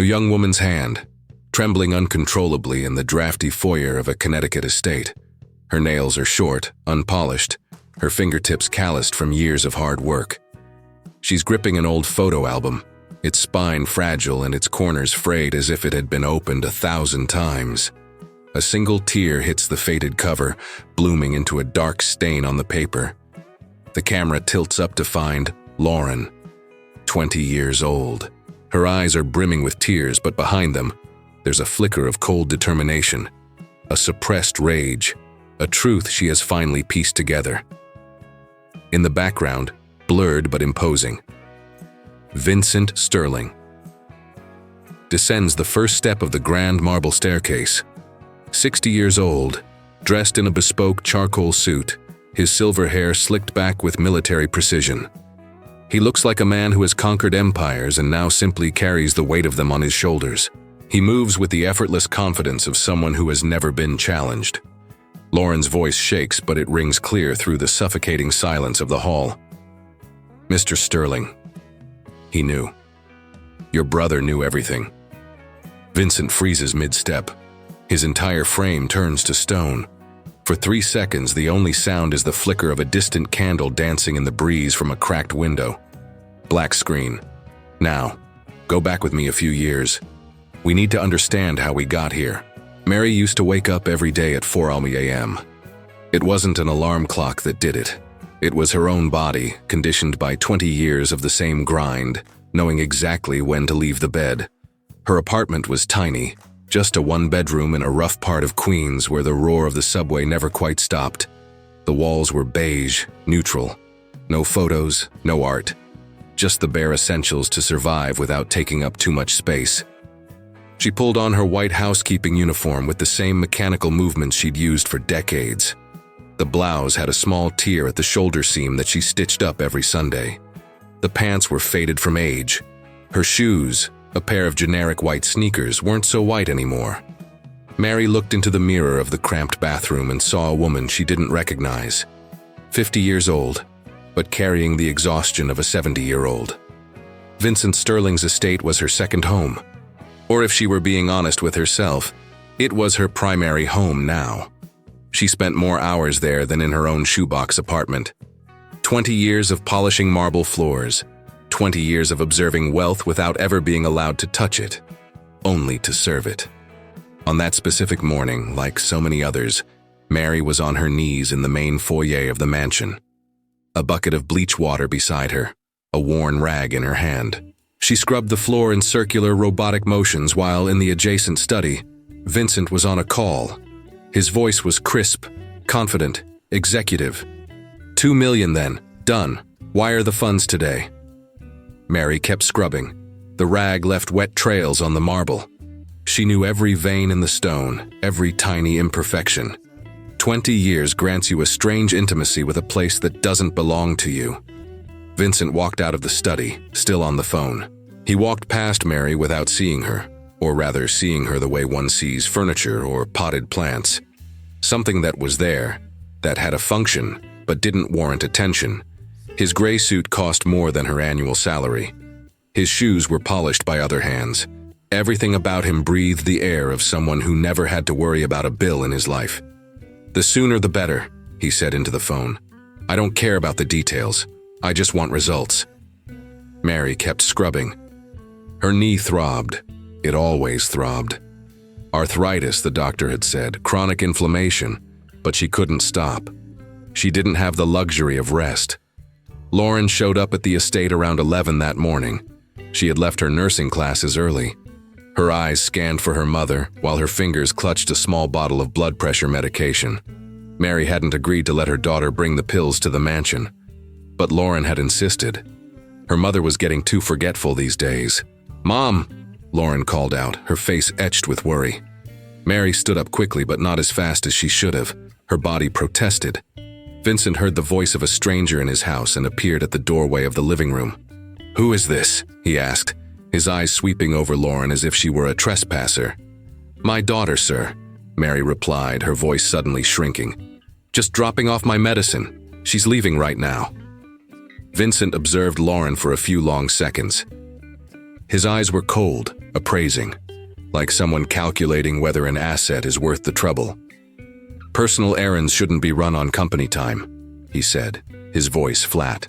A young woman's hand, trembling uncontrollably in the drafty foyer of a Connecticut estate. Her nails are short, unpolished, her fingertips calloused from years of hard work. She's gripping an old photo album, its spine fragile and its corners frayed as if it had been opened 1,000 times. A single tear hits the faded cover, blooming into a dark stain on the paper. The camera tilts up to find Lauren, 20 years old. Her eyes are brimming with tears, but behind them, there's a flicker of cold determination, a suppressed rage, a truth she has finally pieced together. In the background, blurred but imposing, Vincent Sterling descends the first step of the grand marble staircase. 60 years old, dressed in a bespoke charcoal suit, his silver hair slicked back with military precision. He looks like a man who has conquered empires and now simply carries the weight of them on his shoulders. He moves with the effortless confidence of someone who has never been challenged. Lauren's voice shakes, but it rings clear through the suffocating silence of the hall. "Mr. Sterling." He knew. "Your brother knew everything." Vincent freezes mid-step. His entire frame turns to stone. For 3 seconds, the only sound is the flicker of a distant candle dancing in the breeze from a cracked window. Black screen. "Now, go back with me a few years. We need to understand how we got here." Mary used to wake up every day at 4 a.m. It wasn't an alarm clock that did it. It was her own body, conditioned by 20 years of the same grind, knowing exactly when to leave the bed. Her apartment was tiny, just a one-bedroom in a rough part of Queens where the roar of the subway never quite stopped. The walls were beige, neutral. No photos, no art. Just the bare essentials to survive without taking up too much space. She pulled on her white housekeeping uniform with the same mechanical movements she'd used for decades. The blouse had a small tear at the shoulder seam that she stitched up every Sunday. The pants were faded from age. Her shoes, a pair of generic white sneakers, weren't so white anymore. Mary looked into the mirror of the cramped bathroom and saw a woman she didn't recognize. 50 years old, but carrying the exhaustion of a 70-year-old. Vincent Sterling's estate was her second home. Or if she were being honest with herself, it was her primary home now. She spent more hours there than in her own shoebox apartment. 20 years of polishing marble floors, 20 years of observing wealth without ever being allowed to touch it, only to serve it. On that specific morning, like so many others, Mary was on her knees in the main foyer of the mansion. A bucket of bleach water beside her, a worn rag in her hand. She scrubbed the floor in circular robotic motions while in the adjacent study, Vincent was on a call. His voice was crisp, confident, executive. $2 million then, done. Wire the funds today." Mary kept scrubbing. The rag left wet trails on the marble. She knew every vein in the stone, every tiny imperfection. 20 years grants you a strange intimacy with a place that doesn't belong to you. Vincent walked out of the study, still on the phone. He walked past Mary without seeing her, or rather seeing her the way one sees furniture or potted plants. Something that was there, that had a function, but didn't warrant attention. His gray suit cost more than her annual salary. His shoes were polished by other hands. Everything about him breathed the air of someone who never had to worry about a bill in his life. "The sooner the better," he said into the phone. "I don't care about the details. I just want results." Mary kept scrubbing. Her knee throbbed. It always throbbed. Arthritis, the doctor had said, chronic inflammation, but she couldn't stop. She didn't have the luxury of rest. Lauren showed up at the estate around 11 that morning. She had left her nursing classes early. Her eyes scanned for her mother, while her fingers clutched a small bottle of blood pressure medication. Mary hadn't agreed to let her daughter bring the pills to the mansion. But Lauren had insisted. Her mother was getting too forgetful these days. "Mom!" Lauren called out, her face etched with worry. Mary stood up quickly, but not as fast as she should have. Her body protested. Vincent heard the voice of a stranger in his house and appeared at the doorway of the living room. "Who is this?" he asked, his eyes sweeping over Lauren as if she were a trespasser. "My daughter, sir," Mary replied, her voice suddenly shrinking. "Just dropping off my medicine. She's leaving right now." Vincent observed Lauren for a few long seconds. His eyes were cold, appraising, like someone calculating whether an asset is worth the trouble. "Personal errands shouldn't be run on company time," he said, his voice flat.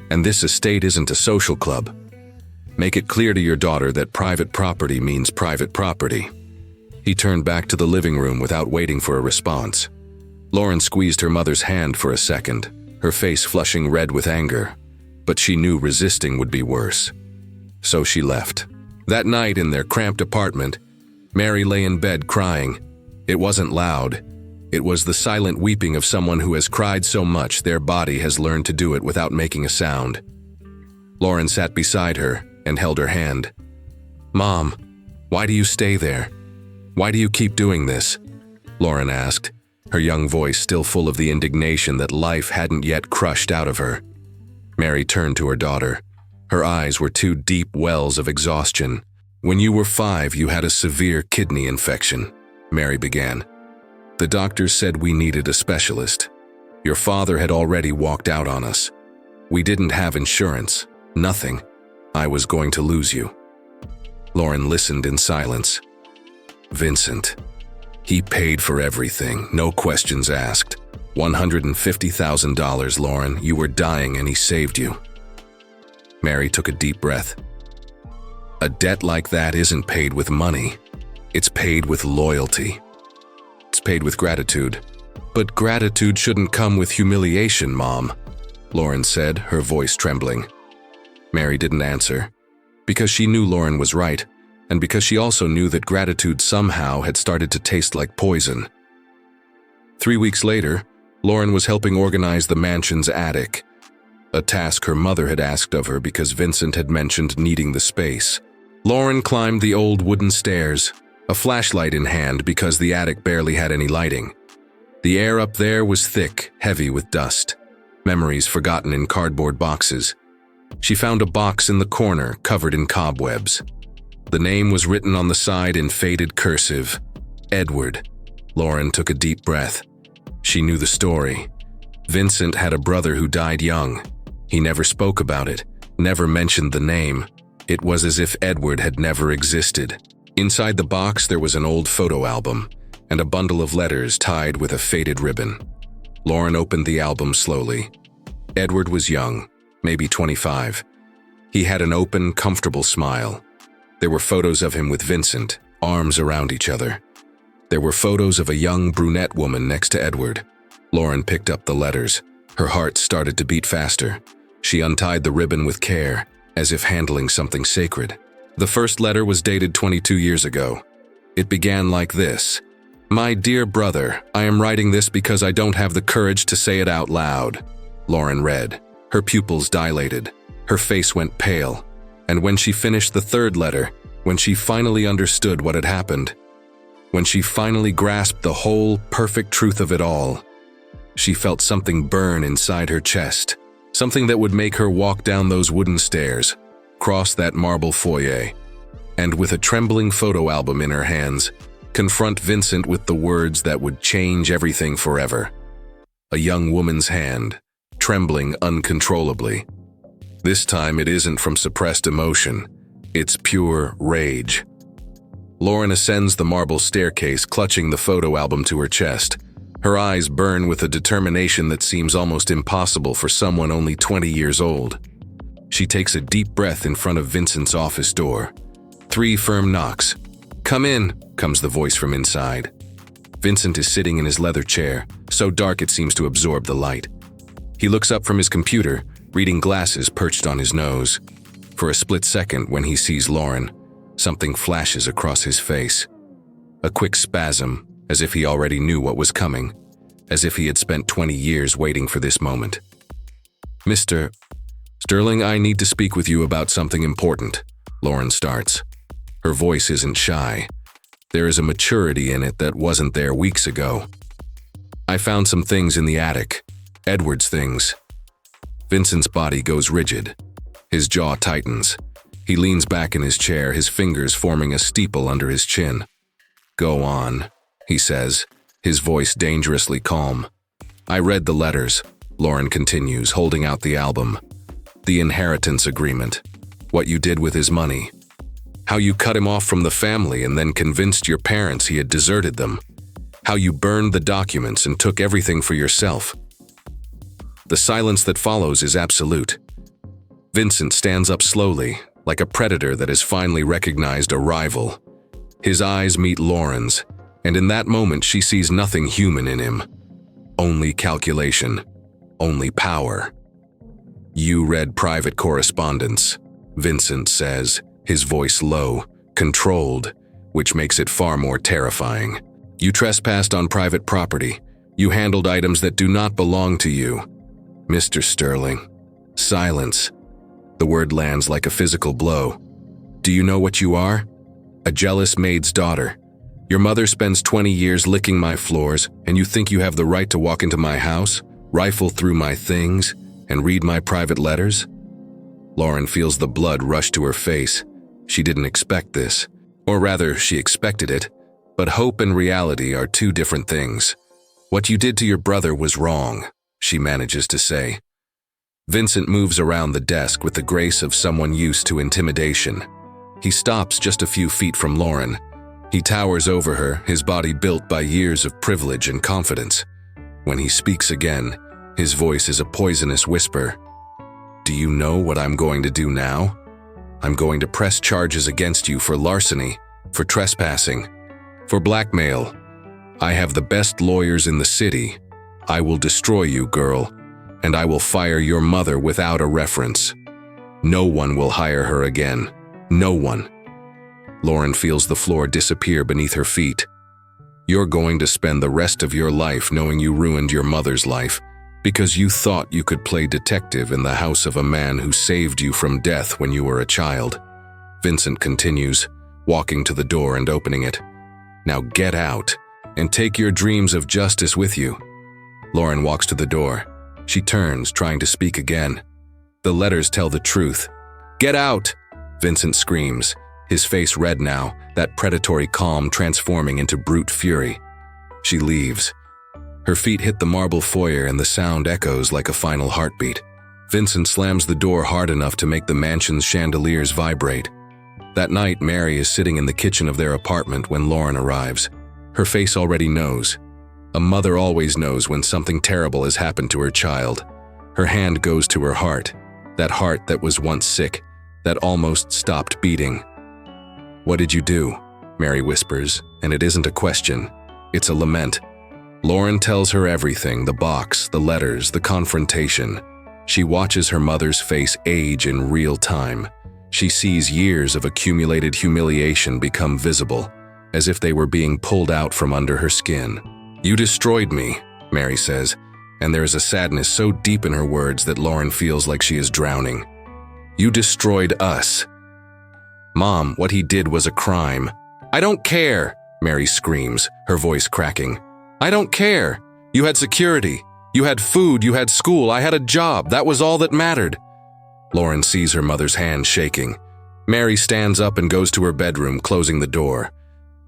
"And this estate isn't a social club. Make it clear to your daughter that private property means private property." He turned back to the living room without waiting for a response. Lauren squeezed her mother's hand for a second, her face flushing red with anger, but she knew resisting would be worse. So she left. That night in their cramped apartment, Mary lay in bed crying. It wasn't loud. It was the silent weeping of someone who has cried so much their body has learned to do it without making a sound. Lauren sat beside her and held her hand. "Mom, why do you stay there? Why do you keep doing this?" Lauren asked, her young voice still full of the indignation that life hadn't yet crushed out of her. Mary turned to her daughter. Her eyes were two deep wells of exhaustion. "When you were 5, you had a severe kidney infection," Mary began. "The doctors said we needed a specialist. Your father had already walked out on us. We didn't have insurance, nothing. I was going to lose you." Lauren listened in silence. "Vincent. He paid for everything, no questions asked. $150,000, Lauren. You were dying and he saved you." Mary took a deep breath. "A debt like that isn't paid with money. It's paid with loyalty. It's paid with gratitude. But gratitude shouldn't come with humiliation, Mom," Lauren said, her voice trembling. Mary didn't answer, because she knew Lauren was right, and because she also knew that gratitude somehow had started to taste like poison. 3 weeks later, Lauren was helping organize the mansion's attic, a task her mother had asked of her because Vincent had mentioned needing the space. Lauren climbed the old wooden stairs, a flashlight in hand because the attic barely had any lighting. The air up there was thick, heavy with dust, memories forgotten in cardboard boxes. She found a box in the corner covered in cobwebs. The name was written on the side in faded cursive. Edward. Lauren took a deep breath. She knew the story. Vincent had a brother who died young. He never spoke about it, never mentioned the name. It was as if Edward had never existed. Inside the box there was an old photo album and a bundle of letters tied with a faded ribbon. Lauren opened the album slowly. Edward was young, maybe 25. He had an open, comfortable smile. There were photos of him with Vincent, arms around each other. There were photos of a young brunette woman next to Edward. Lauren picked up the letters. Her heart started to beat faster. She untied the ribbon with care, as if handling something sacred. The first letter was dated 22 years ago. It began like this: "My dear brother, I am writing this because I don't have the courage to say it out loud." Lauren read. Her pupils dilated. Her face went pale. And when she finished the third letter, when she finally understood what had happened, when she finally grasped the whole, perfect truth of it all, she felt something burn inside her chest, something that would make her walk down those wooden stairs, cross that marble foyer, and with a trembling photo album in her hands, confront Vincent with the words that would change everything forever. A young woman's hand, trembling uncontrollably. This time it isn't from suppressed emotion, it's pure rage. Lauren ascends the marble staircase, clutching the photo album to her chest. Her eyes burn with a determination that seems almost impossible for someone only 20 years old. She takes a deep breath in front of Vincent's office door. 3 firm knocks. "Come in," comes the voice from inside. Vincent is sitting in his leather chair, so dark it seems to absorb the light. He looks up from his computer, reading glasses perched on his nose. For a split second, when he sees Lauren, something flashes across his face. A quick spasm, as if he already knew what was coming, as if he had spent 20 years waiting for this moment. "Mr. Sterling, I need to speak with you about something important," Lauren starts. Her voice isn't shy. There is a maturity in it that wasn't there weeks ago. "I found some things in the attic. Edward's things." Vincent's body goes rigid. His jaw tightens. He leans back in his chair, his fingers forming a steeple under his chin. "Go on," he says, his voice dangerously calm. "I read the letters," Lauren continues, holding out the album. "The inheritance agreement. What you did with his money. How you cut him off from the family and then convinced your parents he had deserted them. How you burned the documents and took everything for yourself. The silence that follows is absolute. Vincent stands up slowly, like a predator that has finally recognized a rival. His eyes meet Lauren's, and in that moment she sees nothing human in him. Only calculation. Only power. "You read private correspondence," Vincent says, his voice low, controlled, which makes it far more terrifying. "You trespassed on private property. You handled items that do not belong to you." Mr. Sterling. Silence. The word lands like a physical blow. "Do you know what you are? A jealous maid's daughter. Your mother spends 20 years licking my floors, and you think you have the right to walk into my house, rifle through my things, and read my private letters?" Lauren feels the blood rush to her face. She didn't expect this. Or rather, she expected it. But hope and reality are two different things. "What you did to your brother was wrong," she manages to say. Vincent moves around the desk with the grace of someone used to intimidation. He stops just a few feet from Lauren. He towers over her, his body built by years of privilege and confidence. When he speaks again, his voice is a poisonous whisper. "Do you know what I'm going to do now? I'm going to press charges against you for larceny, for trespassing, for blackmail. I have the best lawyers in the city. I will destroy you, girl, and I will fire your mother without a reference. No one will hire her again. No one." Lauren feels the floor disappear beneath her feet. "You're going to spend the rest of your life knowing you ruined your mother's life because you thought you could play detective in the house of a man who saved you from death when you were a child." Vincent continues, walking to the door and opening it. "Now get out and take your dreams of justice with you." Lauren walks to the door. She turns, trying to speak again. "The letters tell the truth." "Get out!" Vincent screams, his face red now, that predatory calm transforming into brute fury. She leaves. Her feet hit the marble foyer and the sound echoes like a final heartbeat. Vincent slams the door hard enough to make the mansion's chandeliers vibrate. That night, Mary is sitting in the kitchen of their apartment when Lauren arrives. Her face already knows. A mother always knows when something terrible has happened to her child. Her hand goes to her heart, that heart that was once sick, that almost stopped beating. "What did you do?" Mary whispers, and it isn't a question. It's a lament. Lauren tells her everything, the box, the letters, the confrontation. She watches her mother's face age in real time. She sees years of accumulated humiliation become visible, as if they were being pulled out from under her skin. "You destroyed me," Mary says, and there is a sadness so deep in her words that Lauren feels like she is drowning. "You destroyed us." "Mom, what he did was a crime." "I don't care," Mary screams, her voice cracking. "I don't care. You had security. You had food. You had school. I had a job. That was all that mattered." Lauren sees her mother's hand shaking. Mary stands up and goes to her bedroom, closing the door.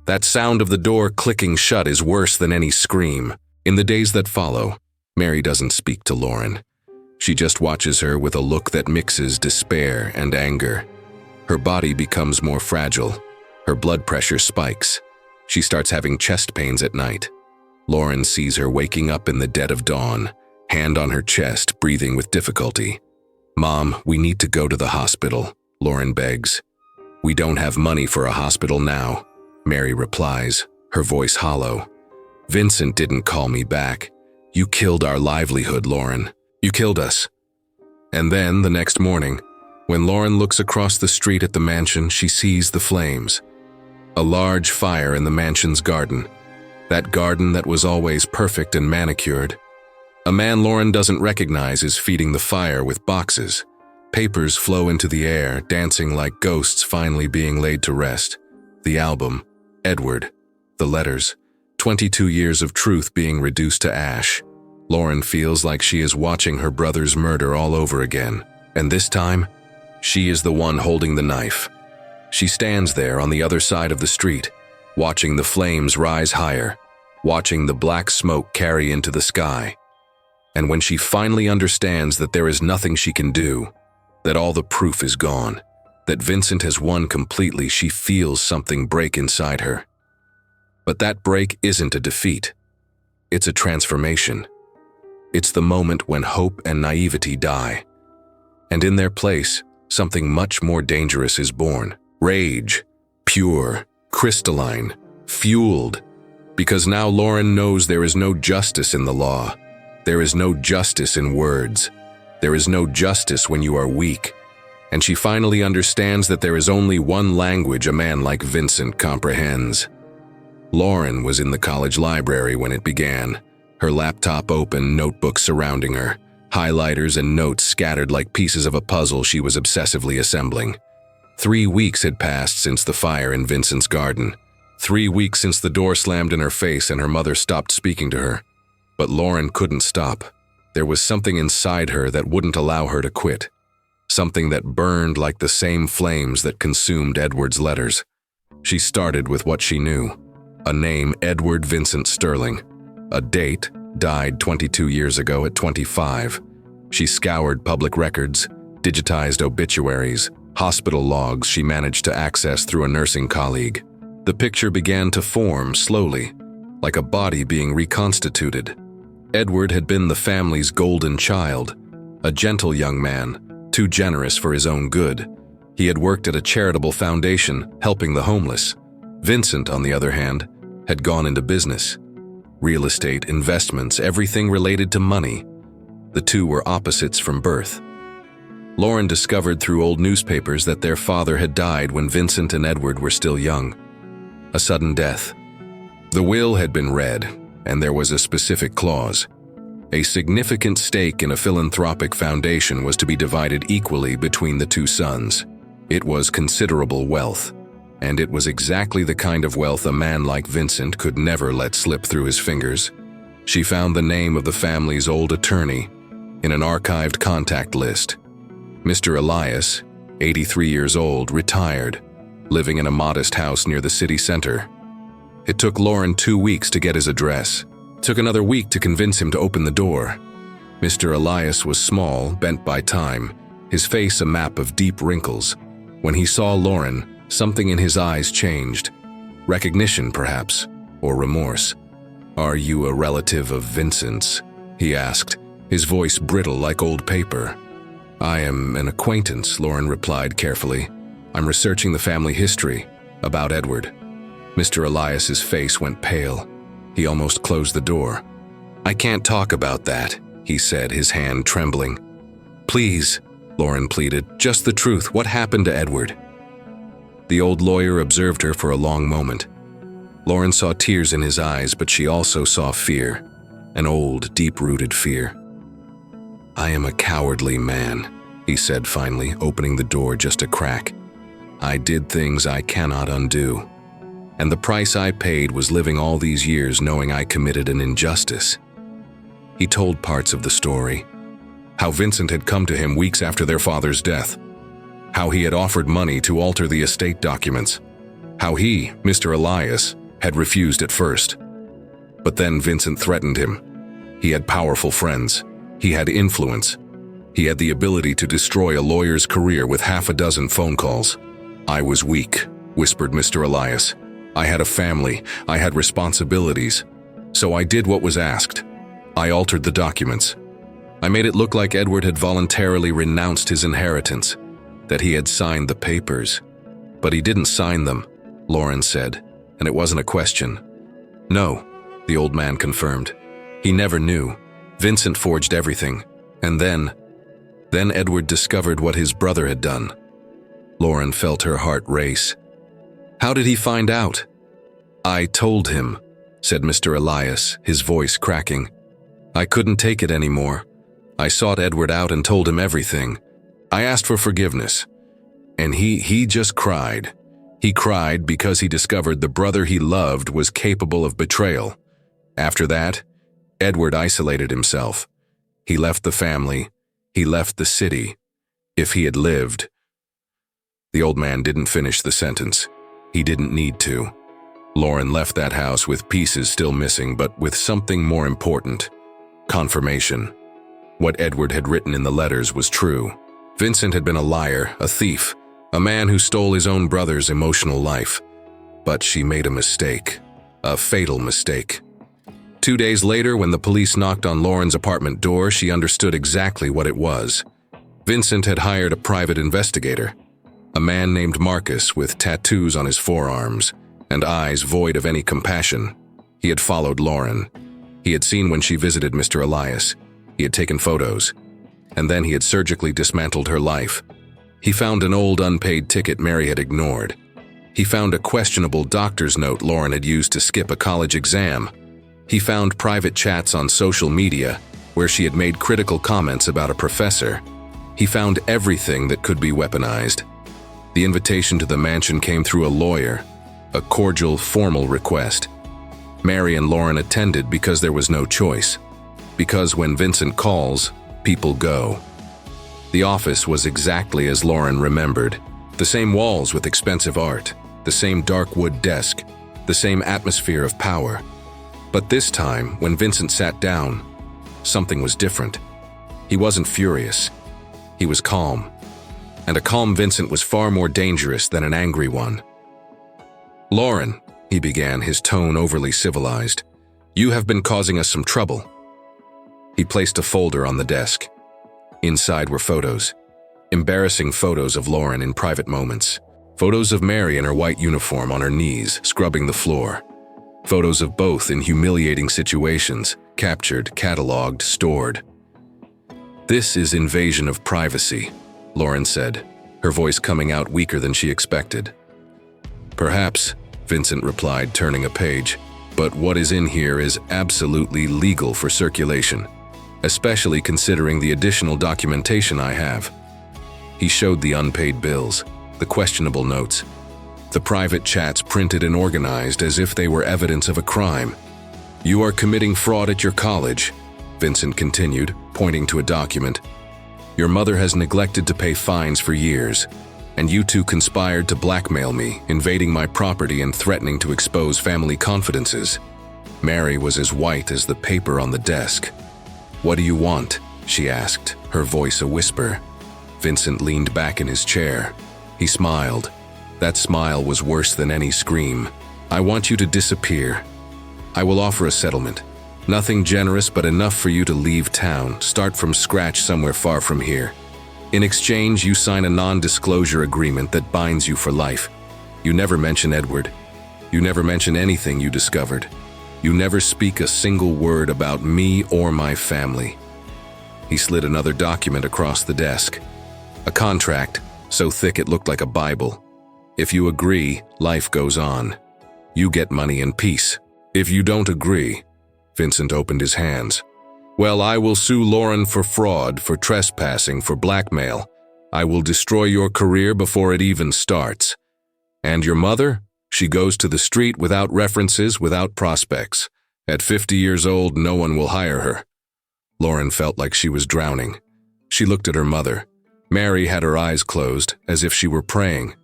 That sound of the door clicking shut is worse than any scream. In the days that follow, Mary doesn't speak to Lauren. She just watches her with a look that mixes despair and anger. Her body becomes more fragile. Her blood pressure spikes. She starts having chest pains at night. Lauren sees her waking up in the dead of dawn, hand on her chest, breathing with difficulty. "Mom, we need to go to the hospital," Lauren begs. "We don't have money for a hospital now," Mary replies, her voice hollow. "Vincent didn't call me back. You killed our livelihood, Lauren. You killed us." And then, the next morning, when Lauren looks across the street at the mansion, she sees the flames. A large fire in the mansion's garden. That garden that was always perfect and manicured. A man Lauren doesn't recognize is feeding the fire with boxes. Papers flow into the air, dancing like ghosts finally being laid to rest. The album, Edward, the letters, 22 years of truth being reduced to ash. Lauren feels like she is watching her brother's murder all over again. And this time, she is the one holding the knife. She stands there on the other side of the street, watching the flames rise higher, watching the black smoke carry into the sky. And when she finally understands that there is nothing she can do, that all the proof is gone, that Vincent has won completely, she feels something break inside her. But that break isn't a defeat. It's a transformation. It's the moment when hope and naivety die. And in their place, something much more dangerous is born. Rage, pure, crystalline, fueled. Because now Lauren knows there is no justice in the law. There is no justice in words. There is no justice when you are weak. And she finally understands that there is only one language a man like Vincent comprehends. Lauren was in the college library when it began, her laptop open, notebooks surrounding her, highlighters and notes scattered like pieces of a puzzle she was obsessively assembling. 3 weeks had passed since the fire in Vincent's garden. 3 weeks since the door slammed in her face and her mother stopped speaking to her. But Lauren couldn't stop. There was something inside her that wouldn't allow her to quit. Something that burned like the same flames that consumed Edward's letters. She started with what she knew. A name, Edward Vincent Sterling. A date, died 22 years ago at 25. She scoured public records, digitized obituaries, hospital logs she managed to access through a nursing colleague. The picture began to form slowly, like a body being reconstituted. Edward had been the family's golden child, a gentle young man, too generous for his own good. He had worked at a charitable foundation, helping the homeless. Vincent, on the other hand, had gone into business. Real estate, investments, everything related to money. The two were opposites from birth. Lauren discovered through old newspapers that their father had died when Vincent and Edward were still young. A sudden death. The will had been read, and there was a specific clause. A significant stake in a philanthropic foundation was to be divided equally between the two sons. It was considerable wealth, and it was exactly the kind of wealth a man like Vincent could never let slip through his fingers. She found the name of the family's old attorney in an archived contact list. Mr. Elias, 83 years old, retired, living in a modest house near the city center. It took Lauren 2 weeks to get his address. It took another week to convince him to open the door. Mr. Elias was small, bent by time, his face a map of deep wrinkles. When he saw Lauren, something in his eyes changed. Recognition, perhaps, or remorse. "Are you a relative of Vincent's?" he asked, his voice brittle like old paper. "I am an acquaintance," Lauren replied carefully. "I'm researching the family history, about Edward." Mr. Elias's face went pale. He almost closed the door. "I can't talk about that," he said, his hand trembling. "Please," Lauren pleaded, "just the truth. What happened to Edward?" The old lawyer observed her for a long moment. Lauren saw tears in his eyes, but she also saw fear, an old, deep-rooted fear. "I am a cowardly man," he said finally, opening the door just a crack. "I did things I cannot undo. And the price I paid was living all these years knowing I committed an injustice." He told parts of the story. How Vincent had come to him weeks after their father's death. How he had offered money to alter the estate documents. How he, Mr. Elias, had refused at first. But then Vincent threatened him. He had powerful friends. He had influence. He had the ability to destroy a lawyer's career with half a dozen phone calls. "I was weak," whispered Mr. Elias. "I had a family. I had responsibilities. So I did what was asked. I altered the documents. I made it look like Edward had voluntarily renounced his inheritance, that he had signed the papers. But he didn't sign them," Lauren said, and it wasn't a question. "No," the old man confirmed. "He never knew. Vincent forged everything. And then Edward discovered what his brother had done." Lauren felt her heart race. "How did he find out?" "I told him," said Mr. Elias, his voice cracking. "I couldn't take it anymore. I sought Edward out and told him everything. I asked for forgiveness. And he just cried. He cried because he discovered the brother he loved was capable of betrayal. After that, Edward isolated himself. He left the family. He left the city. If he had lived." The old man didn't finish the sentence. He didn't need to. Lauren left that house with pieces still missing, but with something more important. Confirmation. What Edward had written in the letters was true. Vincent had been a liar, a thief, A man who stole his own brother's emotional life. But she made a mistake. A fatal mistake. 2 days later, when the police knocked on Lauren's apartment door, she understood exactly what it was. Vincent had hired a private investigator. A man named Marcus with tattoos on his forearms and eyes void of any compassion. He had followed Lauren. He had seen when she visited Mr. Elias. He had taken photos. And then he had surgically dismantled her life. He found an old unpaid ticket Mary had ignored. He found a questionable doctor's note Lauren had used to skip a college exam. He found private chats on social media where she had made critical comments about a professor. He found everything that could be weaponized. The invitation to the mansion came through a lawyer, a cordial, formal request. Mary and Lauren attended because there was no choice. Because when Vincent calls, people go. The office was exactly as Lauren remembered. The same walls with expensive art, the same dark wood desk, the same atmosphere of power. But this time, when Vincent sat down, something was different. He wasn't furious. He was calm. And a calm Vincent was far more dangerous than an angry one. "Lauren," he began, his tone overly civilized, "you have been causing us some trouble." He placed a folder on the desk. Inside were photos. Embarrassing photos of Lauren in private moments. Photos of Mary in her white uniform on her knees, scrubbing the floor. Photos of both in humiliating situations, captured, cataloged, stored. "This is invasion of privacy," Lauren said, her voice coming out weaker than she expected. "Perhaps," Vincent replied, turning a page, "but what is in here is absolutely legal for circulation, especially considering the additional documentation I have." He showed the unpaid bills, the questionable notes, the private chats printed and organized as if they were evidence of a crime. "You are committing fraud at your college," Vincent continued, pointing to a document. "Your mother has neglected to pay fines for years, and you two conspired to blackmail me, invading my property and threatening to expose family confidences." Mary was as white as the paper on the desk. "What do you want?" she asked, her voice a whisper. Vincent leaned back in his chair. He smiled. That smile was worse than any scream. "I want you to disappear. I will offer a settlement. Nothing generous, but enough for you to leave town, start from scratch somewhere far from here. In exchange, you sign a non-disclosure agreement that binds you for life. You never mention Edward. You never mention anything you discovered. You never speak a single word about me or my family." He slid another document across the desk. A contract, so thick it looked like a Bible. "If you agree, life goes on. You get money and peace. If you don't agree," Vincent opened his hands. "Well, I will sue Lauren for fraud, for trespassing, for blackmail. I will destroy your career before it even starts. And your mother? She goes to the street without references, without prospects. At 50 years old, no one will hire her." Lauren felt like she was drowning. She looked at her mother. Mary had her eyes closed, as if she were praying.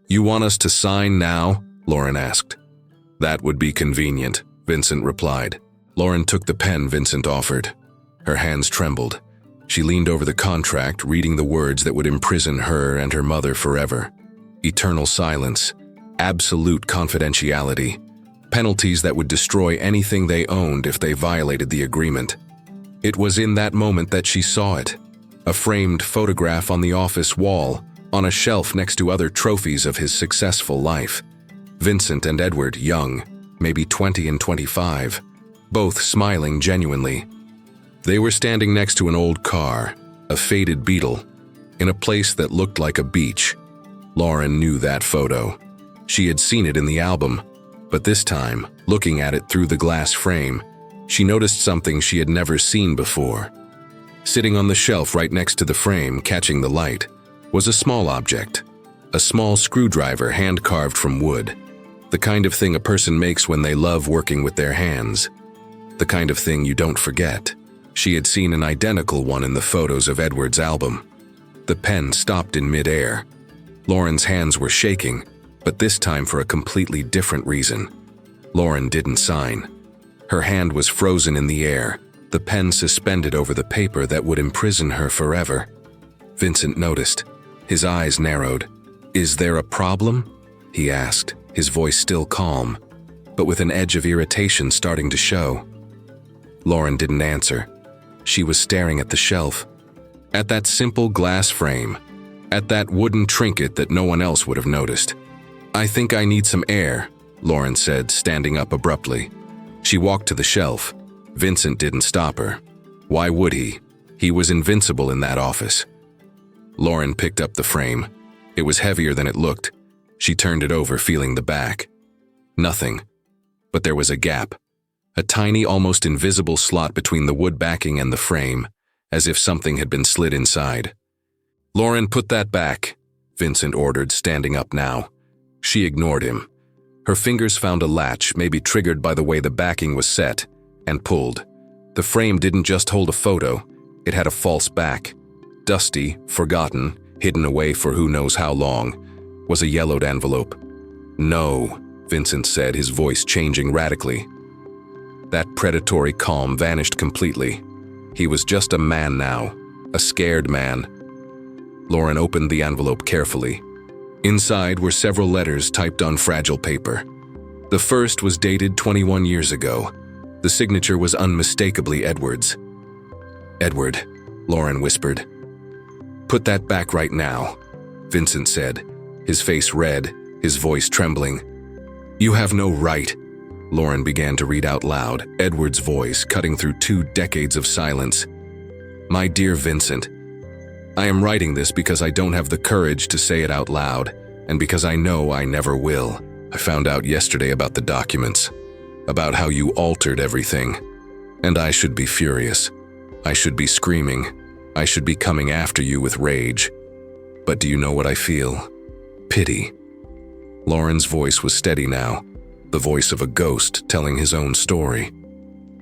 "You want us to sign now?" Lauren asked. "That would be convenient," Vincent replied. Lauren took the pen Vincent offered. Her hands trembled. She leaned over the contract, reading the words that would imprison her and her mother forever. Eternal silence, absolute confidentiality, penalties that would destroy anything they owned if they violated the agreement. It was in that moment that she saw it. A framed photograph on the office wall, on a shelf next to other trophies of his successful life. Vincent and Edward, young, maybe 20 and 25, both smiling genuinely. They were standing next to an old car, a faded Beetle, in a place that looked like a beach. Lauren knew that photo. She had seen it in the album, but this time, looking at it through the glass frame, she noticed something she had never seen before. Sitting on the shelf right next to the frame, catching the light, was a small object, a small screwdriver hand-carved from wood, the kind of thing a person makes when they love working with their hands, the kind of thing you don't forget. She had seen an identical one in the photos of Edward's album. The pen stopped in mid-air. Lauren's hands were shaking, but this time for a completely different reason. Lauren didn't sign. Her hand was frozen in the air, the pen suspended over the paper that would imprison her forever. Vincent noticed. His eyes narrowed. "Is there a problem?" he asked, his voice still calm, but with an edge of irritation starting to show. Lauren didn't answer. She was staring at the shelf, at that simple glass frame, at that wooden trinket that no one else would have noticed. "I think I need some air," Lauren said, standing up abruptly. She walked to the shelf. Vincent didn't stop her. Why would he? He was invincible in that office. Lauren picked up the frame. It was heavier than it looked. She turned it over, feeling the back. Nothing. But there was a gap. A tiny, almost invisible slot between the wood backing and the frame, as if something had been slid inside. "Lauren, put that back," Vincent ordered, standing up now. She ignored him. Her fingers found a latch, maybe triggered by the way the backing was set, and pulled. The frame didn't just hold a photo, it had a false back. Dusty, forgotten, hidden away for who knows how long, was a yellowed envelope. "No," Vincent said, his voice changing radically. That predatory calm vanished completely. He was just a man now, a scared man. Lauren opened the envelope carefully. Inside were several letters typed on fragile paper. The first was dated 21 years ago. The signature was unmistakably Edward's. "Edward," Lauren whispered. "Put that back right now," Vincent said, his face red, his voice trembling. "You have no right," Lauren began to read out loud, Edward's voice cutting through 2 decades of silence. "My dear Vincent, I am writing this because I don't have the courage to say it out loud, and because I know I never will. I found out yesterday about the documents, about how you altered everything, and I should be furious. I should be screaming. I should be coming after you with rage. But do you know what I feel? Pity." Lauren's voice was steady now, the voice of a ghost telling his own story.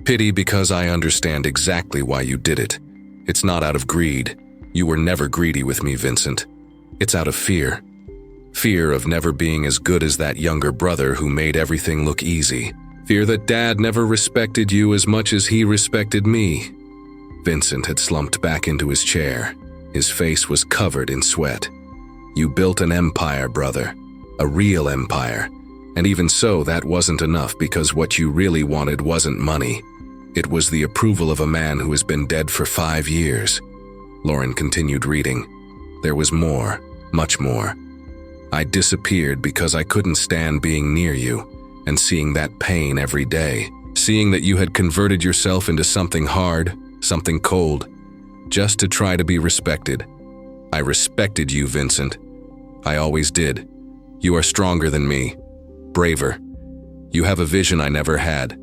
"Pity because I understand exactly why you did it. It's not out of greed. You were never greedy with me, Vincent. It's out of fear. Fear of never being as good as that younger brother who made everything look easy. Fear that Dad never respected you as much as he respected me." Vincent had slumped back into his chair. His face was covered in sweat. "You built an empire, brother. A real empire. And even so, that wasn't enough because what you really wanted wasn't money. It was the approval of a man who has been dead for 5 years." Lauren continued reading. "There was more, much more. I disappeared because I couldn't stand being near you and seeing that pain every day, seeing that you had converted yourself into something hard, something cold, just to try to be respected. I respected you, Vincent. I always did. You are stronger than me, braver. You have a vision I never had,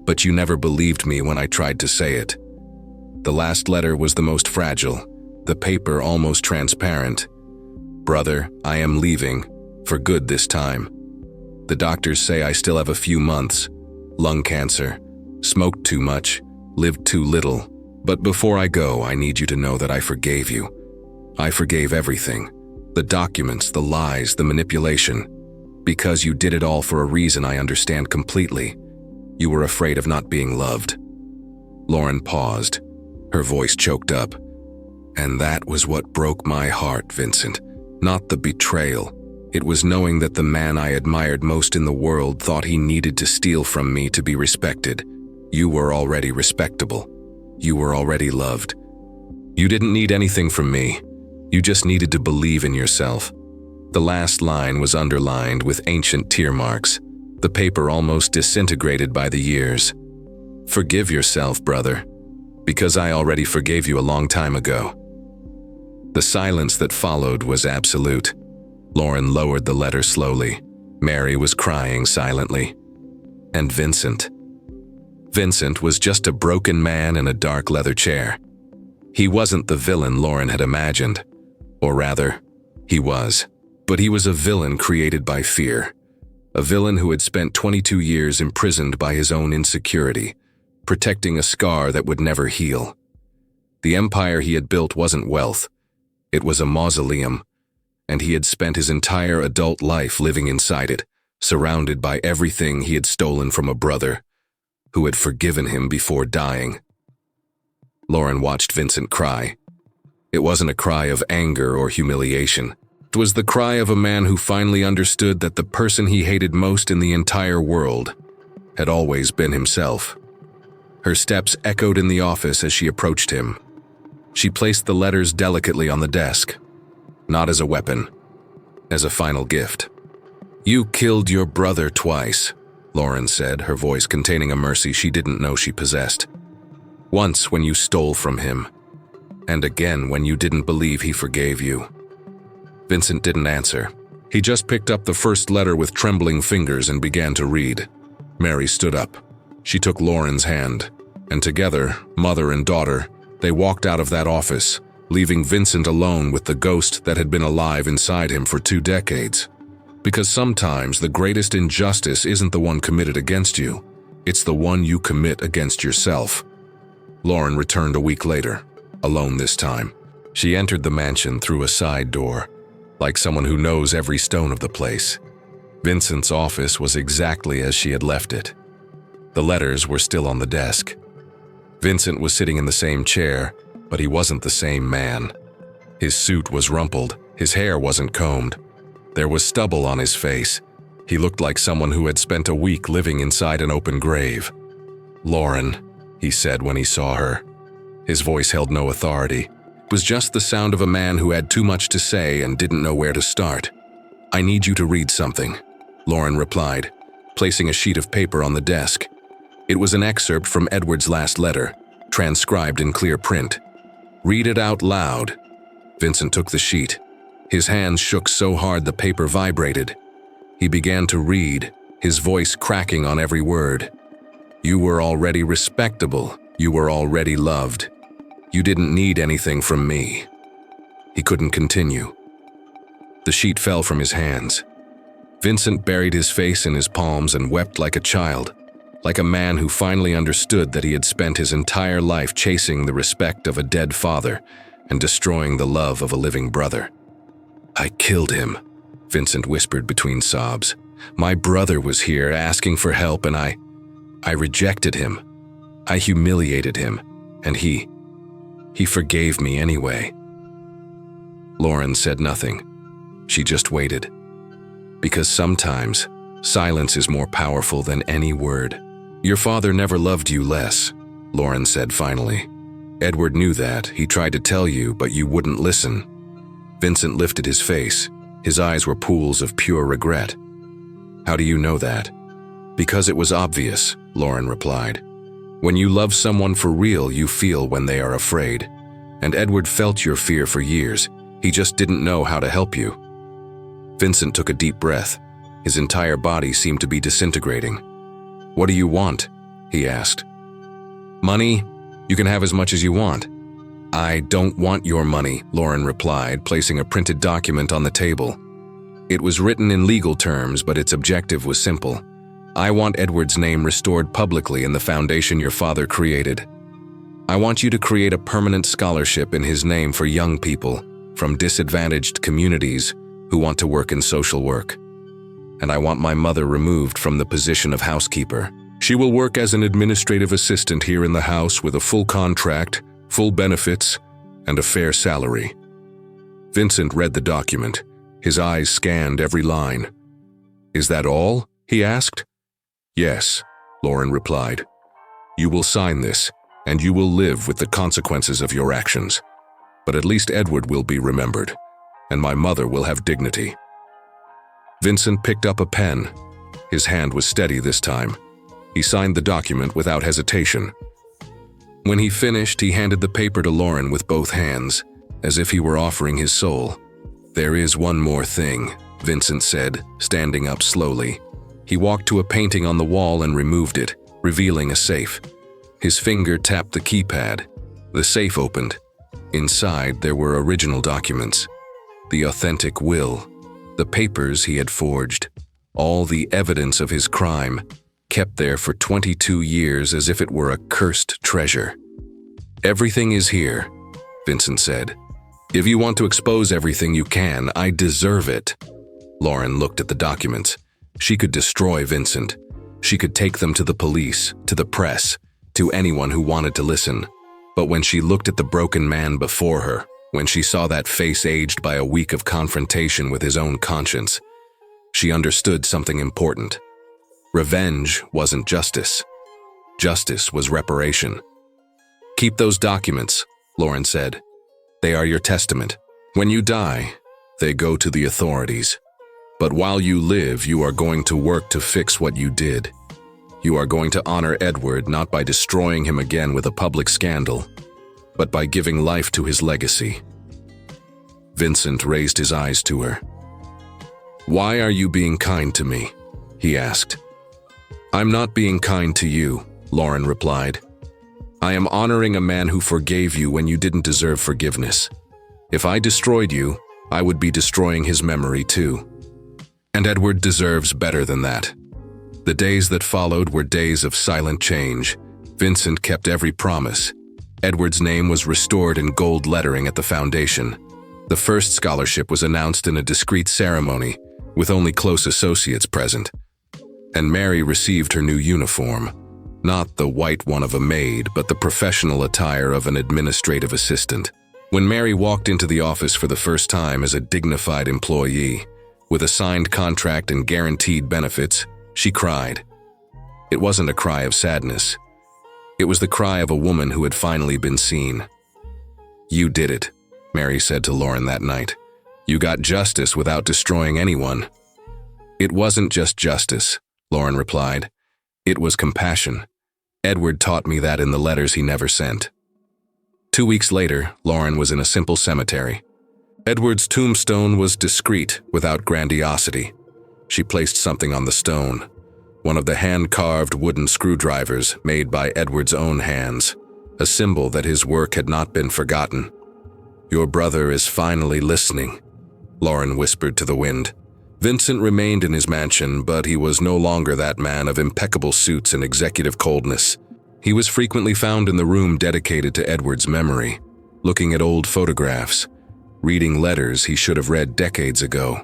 but you never believed me when I tried to say it. The last letter was the most fragile, the paper almost transparent. Brother, I am leaving, for good this time. The doctors say I still have a few months. Lung cancer, smoked too much, lived too little. But before I go, I need you to know that I forgave you. I forgave everything. The documents, the lies, the manipulation. Because you did it all for a reason I understand completely. You were afraid of not being loved." Lauren paused. Her voice choked up. "And that was what broke my heart, Vincent. Not the betrayal. It was knowing that the man I admired most in the world thought he needed to steal from me to be respected. You were already respectable. You were already loved. You didn't need anything from me. You just needed to believe in yourself." The last line was underlined with ancient tear marks, the paper almost disintegrated by the years. "Forgive yourself, brother, because I already forgave you a long time ago." The silence that followed was absolute. Lauren lowered the letter slowly. Mary was crying silently. And Vincent? Vincent was just a broken man in a dark leather chair. He wasn't the villain Lauren had imagined. Or rather, he was. But he was a villain created by fear. A villain who had spent 22 years imprisoned by his own insecurity, protecting a scar that would never heal. The empire he had built wasn't wealth. It was a mausoleum, and he had spent his entire adult life living inside it, surrounded by everything he had stolen from a brother, who had forgiven him before dying. Lauren watched Vincent cry. It wasn't a cry of anger or humiliation. It was the cry of a man who finally understood that the person he hated most in the entire world had always been himself. Her steps echoed in the office as she approached him. She placed the letters delicately on the desk, not as a weapon, as a final gift. "You killed your brother twice," Lauren said, her voice containing a mercy she didn't know she possessed. "Once when you stole from him, and again when you didn't believe he forgave you." Vincent didn't answer. He just picked up the first letter with trembling fingers and began to read. Mary stood up. She took Lauren's hand, and together, mother and daughter, they walked out of that office, leaving Vincent alone with the ghost that had been alive inside him for 2 decades. Because sometimes the greatest injustice isn't the one committed against you, it's the one you commit against yourself. Lauren returned a week later, alone this time. She entered the mansion through a side door, like someone who knows every stone of the place. Vincent's office was exactly as she had left it. The letters were still on the desk. Vincent was sitting in the same chair, but he wasn't the same man. His suit was rumpled, his hair wasn't combed. There was stubble on his face. He looked like someone who had spent a week living inside an open grave. "Lauren," he said when he saw her. His voice held no authority. It was just the sound of a man who had too much to say and didn't know where to start. "I need you to read something," Lauren replied, placing a sheet of paper on the desk. It was an excerpt from Edward's last letter, transcribed in clear print. "Read it out loud." Vincent took the sheet. His hands shook so hard the paper vibrated. He began to read, his voice cracking on every word. "You were already respectable. You were already loved. You didn't need anything from me." He couldn't continue. The sheet fell from his hands. Vincent buried his face in his palms and wept like a child, like a man who finally understood that he had spent his entire life chasing the respect of a dead father and destroying the love of a living brother. "I killed him," Vincent whispered between sobs. "My brother was here asking for help and I rejected him. I humiliated him, and he forgave me anyway." Lauren said nothing. She just waited. Because sometimes, silence is more powerful than any word. "Your father never loved you less," Lauren said finally. "Edward knew that. He tried to tell you, but you wouldn't listen." Vincent lifted his face. His eyes were pools of pure regret. "How do you know that?" "Because it was obvious," Lauren replied. "When you love someone for real, you feel when they are afraid. And Edward felt your fear for years. He just didn't know how to help you." Vincent took a deep breath. His entire body seemed to be disintegrating. "What do you want?" he asked. "Money? You can have as much as you want." "I don't want your money," Lauren replied, placing a printed document on the table. It was written in legal terms, but its objective was simple. "I want Edward's name restored publicly in the foundation your father created. I want you to create a permanent scholarship in his name for young people from disadvantaged communities who want to work in social work. And I want my mother removed from the position of housekeeper. She will work as an administrative assistant here in the house with a full contract, full benefits, and a fair salary." Vincent read the document. His eyes scanned every line. "Is that all?" he asked. "Yes," Lauren replied. "You will sign this, and you will live with the consequences of your actions. But at least Edward will be remembered, and my mother will have dignity." Vincent picked up a pen. His hand was steady this time. He signed the document without hesitation. When he finished, he handed the paper to Lauren with both hands, as if he were offering his soul. "There is one more thing," Vincent said, standing up slowly. He walked to a painting on the wall and removed it, revealing a safe. His finger tapped the keypad. The safe opened. Inside, there were original documents. The authentic will. The papers he had forged. All the evidence of his crime, kept there for 22 years as if it were a cursed treasure. "Everything is here," Vincent said. "If you want to expose everything, you can. I deserve it." Lauren looked at the documents. She could destroy Vincent. She could take them to the police, to the press, to anyone who wanted to listen. But when she looked at the broken man before her, When she saw that face aged by a week of confrontation with his own conscience, she understood something important. Revenge wasn't justice. Justice was reparation. "Keep those documents," Lauren said. "They are your testament. When you die, they go to the authorities. But while you live, you are going to work to fix what you did. You are going to honor Edward not by destroying him again with a public scandal, but by giving life to his legacy." Vincent raised his eyes to her. "Why are you being kind to me?" he asked. "I'm not being kind to you," Lauren replied. "I am honoring a man who forgave you when you didn't deserve forgiveness. If I destroyed you, I would be destroying his memory too. And Edward deserves better than that." The days that followed were days of silent change. Vincent kept every promise. Edward's name was restored in gold lettering at the foundation. The first scholarship was announced in a discreet ceremony, with only close associates present. And Mary received her new uniform, not the white one of a maid, but the professional attire of an administrative assistant. When Mary walked into the office for the first time as a dignified employee, with a signed contract and guaranteed benefits, she cried. It wasn't a cry of sadness. It was the cry of a woman who had finally been seen. "You did it," Mary said to Lauren that night. "You got justice without destroying anyone." "It wasn't just justice," Lauren replied. "It was compassion. Edward taught me that in the letters he never sent." 2 weeks later, Lauren was in a simple cemetery. Edward's tombstone was discreet, without grandiosity. She placed something on the stone, one of the hand-carved wooden screwdrivers made by Edward's own hands, a symbol that his work had not been forgotten. "Your brother is finally listening," Lauren whispered to the wind. Vincent remained in his mansion, but he was no longer that man of impeccable suits and executive coldness. He was frequently found in the room dedicated to Edward's memory, looking at old photographs, reading letters he should have read decades ago.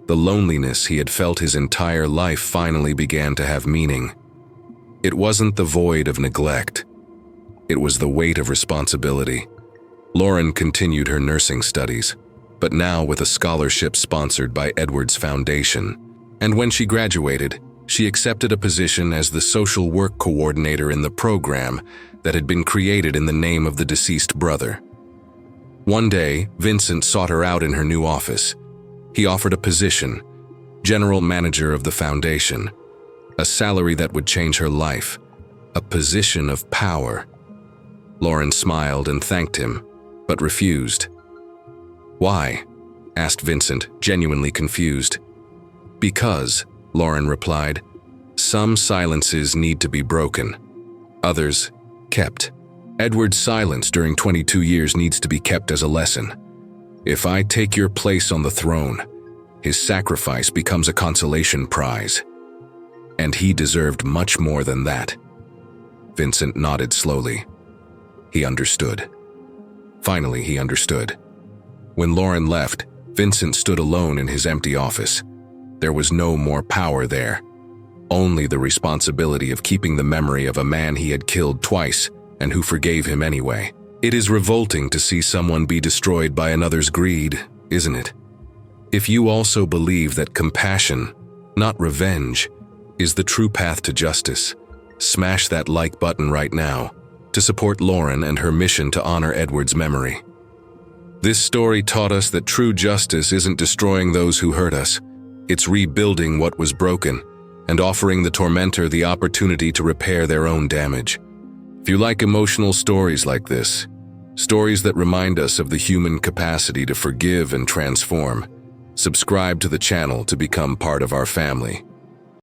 The loneliness he had felt his entire life finally began to have meaning. It wasn't the void of neglect. It was the weight of responsibility. Lauren continued her nursing studies, but now with a scholarship sponsored by Edward's foundation. And when she graduated, she accepted a position as the social work coordinator in the program that had been created in the name of the deceased brother. One day, Vincent sought her out in her new office. He offered a position, general manager of the foundation, a salary that would change her life, a position of power. Lauren smiled and thanked him, but refused. "Why?" asked Vincent, genuinely confused. "Because," Lauren replied, "some silences need to be broken, others kept. Edward's silence during 22 years needs to be kept as a lesson. If I take your place on the throne, his sacrifice becomes a consolation prize. And he deserved much more than that." Vincent nodded slowly. He understood. Finally, he understood. When Lauren left, Vincent stood alone in his empty office. There was no more power there, only the responsibility of keeping the memory of a man he had killed twice and who forgave him anyway. It is revolting to see someone be destroyed by another's greed, isn't it? If you also believe that compassion, not revenge, is the true path to justice, smash that like button right now to support Lauren and her mission to honor Edward's memory. This story taught us that true justice isn't destroying those who hurt us. It's rebuilding what was broken and offering the tormentor the opportunity to repair their own damage. If you like emotional stories like this, stories that remind us of the human capacity to forgive and transform, subscribe to the channel to become part of our family.